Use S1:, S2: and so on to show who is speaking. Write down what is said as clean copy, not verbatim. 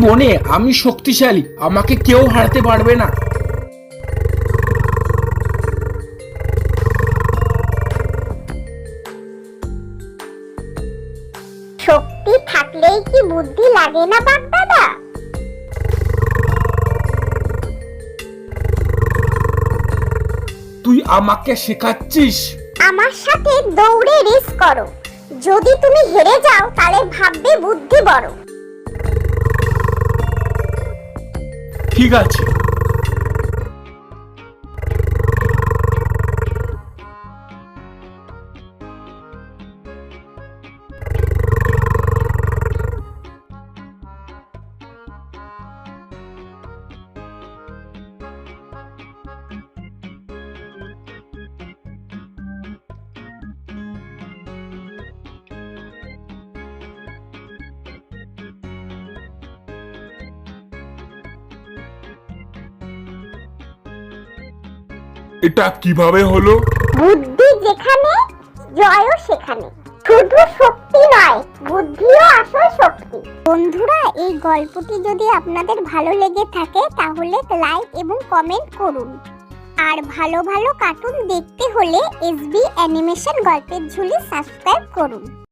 S1: বনে আমি শক্তিশালী, আমাকে কেউ হারাতে পারবে না।
S2: শক্তি থাকলেই কি বুদ্ধি লাগে না বাগদাদা?
S1: তুই আমাকে শেখাচ্ছিস?
S2: আমার সাথে দৌড়ে রেস করো, যদি তুমি হেরে যাও তাহলে ভাববে বুদ্ধি বড়।
S1: ঠিক আছে। এটা কিভাবে হলো?
S2: বুদ্ধি যেখানে, জয়ও সেখানে। শুধু শক্তি নয়, বুদ্ধিও আসল শক্তি। বন্ধুরা, এই গল্পটি যদি আপনাদের ভালো লেগে থাকে তাহলে লাইক এবং কমেন্ট করুন। আর ভালো ভালো কার্টুন দেখতে হলে এসবি অ্যানিমেশন গল্পের ঝুলি সাবস্ক্রাইব করুন।